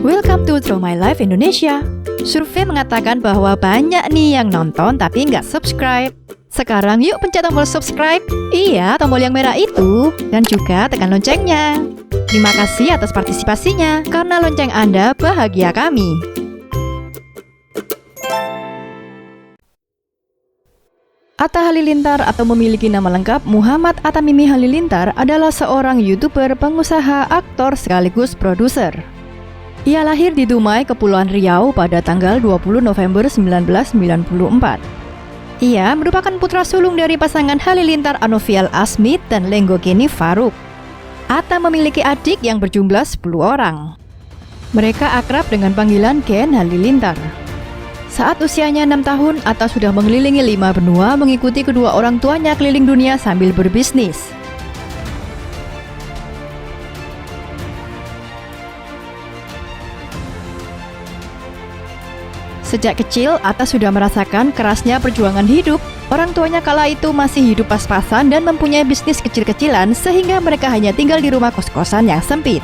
Welcome to Through My Life Indonesia. Survei mengatakan bahwa banyak nih yang nonton tapi nggak subscribe. Sekarang yuk pencet tombol subscribe. Iya, tombol yang merah itu. Dan juga tekan loncengnya. Terima kasih atas partisipasinya. Karena lonceng Anda bahagia kami. Atta Halilintar atau memiliki nama lengkap Muhammad Atta Mimi Halilintar adalah seorang YouTuber, pengusaha, aktor sekaligus produser. Ia lahir di Dumai, Kepulauan Riau pada tanggal 20 November 1994. Ia merupakan putra sulung dari pasangan Halilintar Anovial Asmit dan Lenggogeni Faruk. Atta memiliki adik yang berjumlah 10 orang. Mereka akrab dengan panggilan Ken Halilintar. Saat usianya 6 tahun, Atta sudah mengelilingi 5 benua mengikuti kedua orang tuanya keliling dunia sambil berbisnis. Sejak kecil, Atta sudah merasakan kerasnya perjuangan hidup. Orang tuanya kala itu masih hidup pas-pasan dan mempunyai bisnis kecil-kecilan sehingga mereka hanya tinggal di rumah kos-kosan yang sempit.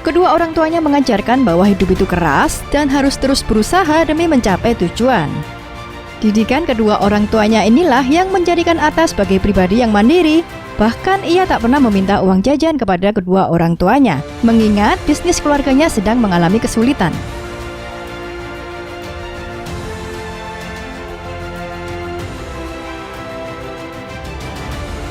Kedua orang tuanya mengajarkan bahwa hidup itu keras dan harus terus berusaha demi mencapai tujuan. Didikan kedua orang tuanya inilah yang menjadikan Atta sebagai pribadi yang mandiri. Bahkan ia tak pernah meminta uang jajan kepada kedua orang tuanya, mengingat bisnis keluarganya sedang mengalami kesulitan.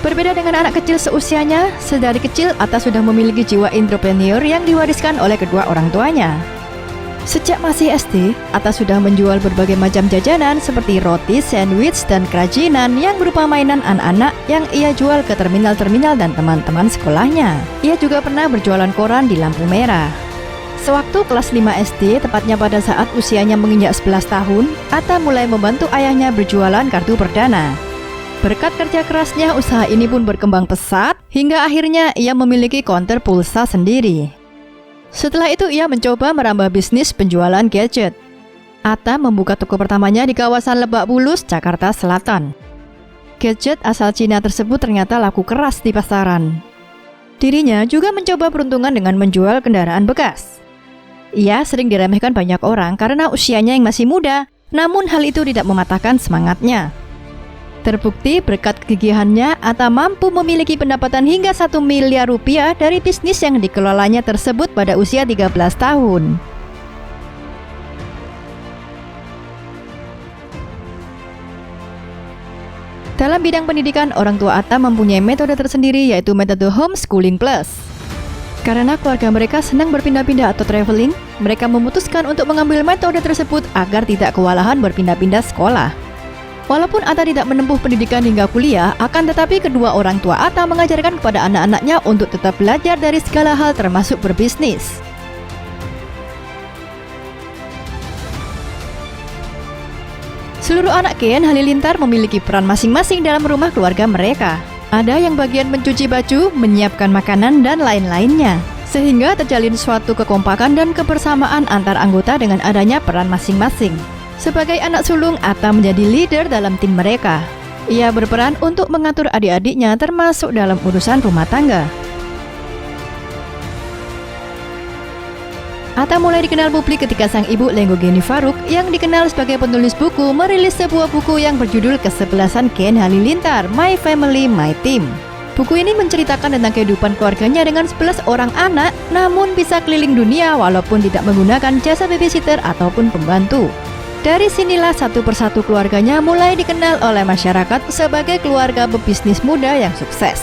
Berbeda dengan anak kecil seusianya, sedari kecil Atta sudah memiliki jiwa entrepreneur yang diwariskan oleh kedua orang tuanya. Sejak masih SD, Atta sudah menjual berbagai macam jajanan seperti roti, sandwich, dan kerajinan yang berupa mainan anak-anak yang ia jual ke terminal-terminal dan teman-teman sekolahnya. Ia juga pernah berjualan koran di lampu merah. Sewaktu kelas 5 SD, tepatnya pada saat usianya menginjak 11 tahun, Atta mulai membantu ayahnya berjualan kartu perdana. Berkat kerja kerasnya, usaha ini pun berkembang pesat, hingga akhirnya ia memiliki konter pulsa sendiri. Setelah itu ia mencoba merambah bisnis penjualan gadget. Atta membuka toko pertamanya di kawasan Lebak Bulus, Jakarta Selatan. Gadget asal Cina tersebut ternyata laku keras di pasaran. Dirinya juga mencoba peruntungan dengan menjual kendaraan bekas. Ia sering diremehkan banyak orang karena usianya yang masih muda, namun hal itu tidak mematahkan semangatnya. Terbukti berkat kegigihannya, Atta mampu memiliki pendapatan hingga 1 miliar rupiah dari bisnis yang dikelolanya tersebut pada usia 13 tahun. Dalam bidang pendidikan, orang tua Atta mempunyai metode tersendiri, yaitu metode homeschooling plus. Karena keluarga mereka senang berpindah-pindah atau traveling, mereka memutuskan untuk mengambil metode tersebut agar tidak kewalahan berpindah-pindah sekolah. Walaupun Atta tidak menempuh pendidikan hingga kuliah, akan tetapi kedua orang tua Atta mengajarkan kepada anak-anaknya untuk tetap belajar dari segala hal termasuk berbisnis. Seluruh anak Ken Halilintar memiliki peran masing-masing dalam rumah keluarga mereka. Ada yang bagian mencuci baju, menyiapkan makanan, dan lain-lainnya. Sehingga terjalin suatu kekompakan dan kebersamaan antar anggota dengan adanya peran masing-masing. Sebagai anak sulung, Atta menjadi leader dalam tim mereka. Ia berperan untuk mengatur adik-adiknya termasuk dalam urusan rumah tangga. Atta mulai dikenal publik ketika sang ibu Lenggogeni Faruk yang dikenal sebagai penulis buku merilis sebuah buku yang berjudul Kesebelasan Ken Halilintar, My Family, My Team. Buku ini menceritakan tentang kehidupan keluarganya dengan 11 orang anak, namun bisa keliling dunia walaupun tidak menggunakan jasa babysitter ataupun pembantu. Dari sinilah satu persatu keluarganya mulai dikenal oleh masyarakat sebagai keluarga pebisnis muda yang sukses.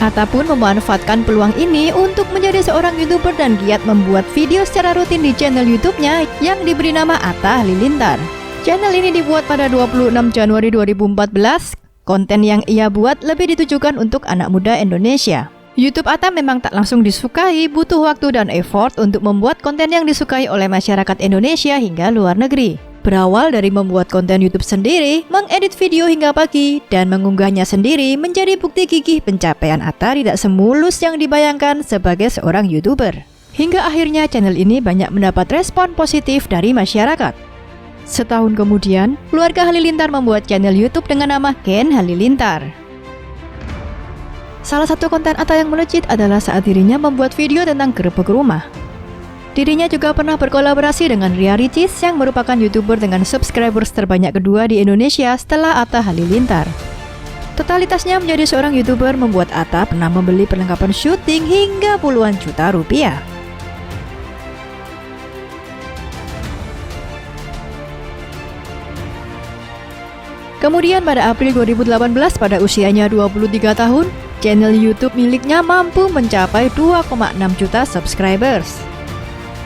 Atta pun memanfaatkan peluang ini untuk menjadi seorang YouTuber dan giat membuat video secara rutin di channel YouTube-nya yang diberi nama Atta Halilintar. Channel ini dibuat pada 26 Januari 2014. Konten yang ia buat lebih ditujukan untuk anak muda Indonesia. YouTube Atta memang tak langsung disukai, butuh waktu dan effort untuk membuat konten yang disukai oleh masyarakat Indonesia hingga luar negeri. Berawal dari membuat konten YouTube sendiri, mengedit video hingga pagi, dan mengunggahnya sendiri menjadi bukti gigih pencapaian Atta tidak semulus yang dibayangkan sebagai seorang YouTuber. Hingga akhirnya channel ini banyak mendapat respon positif dari masyarakat. Setahun kemudian, keluarga Halilintar membuat channel YouTube dengan nama Ken Halilintar. Salah satu konten Atta yang melejit adalah saat dirinya membuat video tentang gerebek rumah. Dirinya juga pernah berkolaborasi dengan Ria Ricis yang merupakan YouTuber dengan subscribers terbanyak kedua di Indonesia setelah Atta Halilintar. Totalitasnya menjadi seorang YouTuber membuat Atta pernah membeli perlengkapan syuting hingga puluhan juta rupiah. Kemudian pada April 2018 pada usianya 23 tahun, channel YouTube miliknya mampu mencapai 2,6 juta subscribers.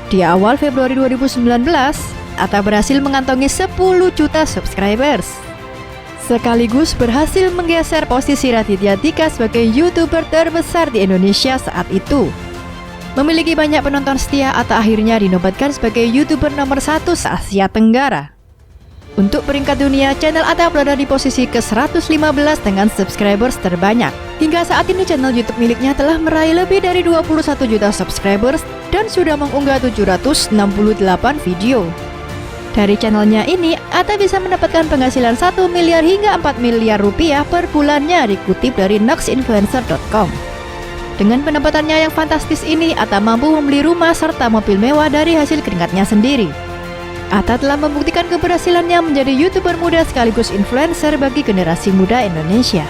Di awal Februari 2019, Atta berhasil mengantongi 10 juta subscribers. Sekaligus berhasil menggeser posisi Raditya Dika sebagai YouTuber terbesar di Indonesia saat itu. Memiliki banyak penonton setia, Atta akhirnya dinobatkan sebagai YouTuber nomor 1 se-Asia Tenggara. Untuk peringkat dunia, channel Atta berada di posisi ke-115 dengan subscribers terbanyak. Hingga saat ini channel YouTube miliknya telah meraih lebih dari 21 juta subscribers dan sudah mengunggah 768 video. Dari channelnya ini, Atta bisa mendapatkan penghasilan 1 miliar hingga 4 miliar rupiah per bulannya, dikutip dari noxinfluencer.com. Dengan pendapatannya yang fantastis ini, Atta mampu membeli rumah serta mobil mewah dari hasil keringatnya sendiri. Atta telah membuktikan keberhasilannya menjadi YouTuber muda sekaligus influencer bagi generasi muda Indonesia.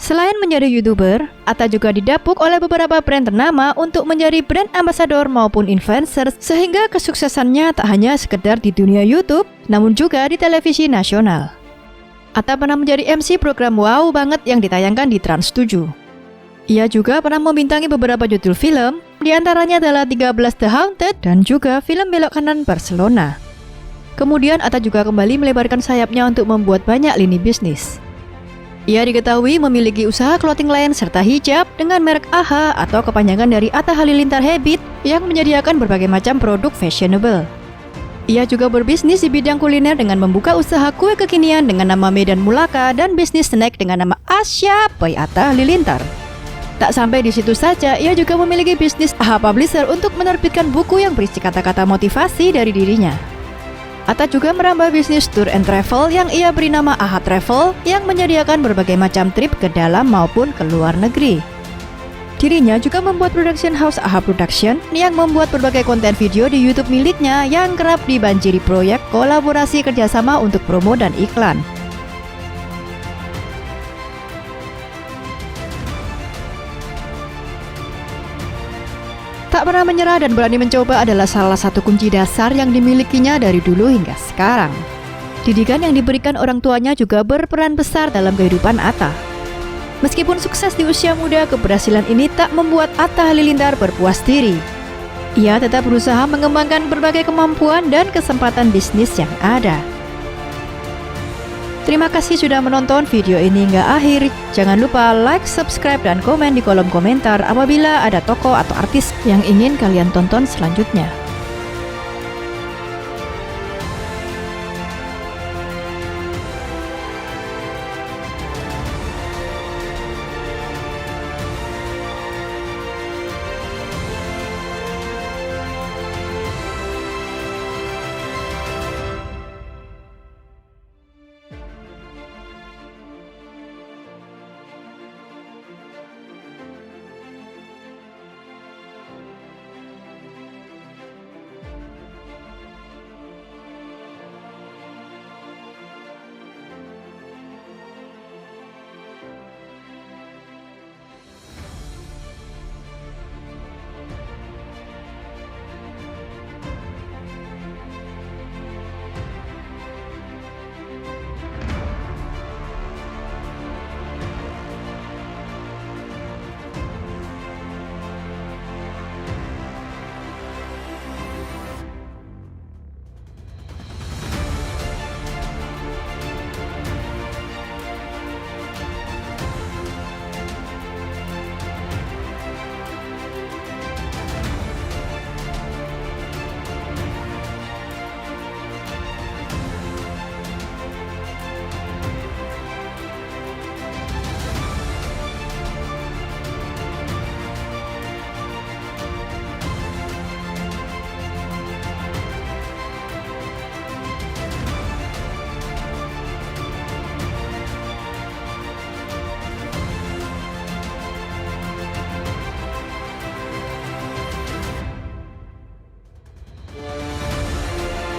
Selain menjadi YouTuber, Atta juga didapuk oleh beberapa brand ternama untuk menjadi brand ambassador maupun influencer, sehingga kesuksesannya tak hanya sekedar di dunia YouTube, namun juga di televisi nasional. Atta pernah menjadi MC program Wow Banget yang ditayangkan di Trans 7. Ia juga pernah membintangi beberapa judul film, diantaranya adalah 13 The Haunted dan juga film Belok Kanan Barcelona. Kemudian Atta juga kembali melebarkan sayapnya untuk membuat banyak lini bisnis. Ia diketahui memiliki usaha clothing line serta hijab dengan merek AHA atau kepanjangan dari Atta Halilintar Habit yang menyediakan berbagai macam produk fashionable. Ia juga berbisnis di bidang kuliner dengan membuka usaha kue kekinian dengan nama Medan Mulaka dan bisnis snack dengan nama Asya by Atta Halilintar. Tak sampai di situ saja, ia juga memiliki bisnis AHA Publisher untuk menerbitkan buku yang berisi kata-kata motivasi dari dirinya. Atta juga merambah bisnis tour and travel yang ia beri nama AHA Travel yang menyediakan berbagai macam trip ke dalam maupun ke luar negeri. Dirinya juga membuat production house AHA Production yang membuat berbagai konten video di YouTube miliknya yang kerap dibanjiri proyek kolaborasi kerjasama untuk promo dan iklan. Tak pernah menyerah dan berani mencoba adalah salah satu kunci dasar yang dimilikinya dari dulu hingga sekarang. Didikan yang diberikan orang tuanya juga berperan besar dalam kehidupan Atta. Meskipun sukses di usia muda, keberhasilan ini tak membuat Atta Halilintar berpuas diri. Ia tetap berusaha mengembangkan berbagai kemampuan dan kesempatan bisnis yang ada. Terima kasih sudah menonton video ini hingga akhir. Jangan lupa like, subscribe, dan komen di kolom komentar apabila ada tokoh atau artis yang ingin kalian tonton selanjutnya.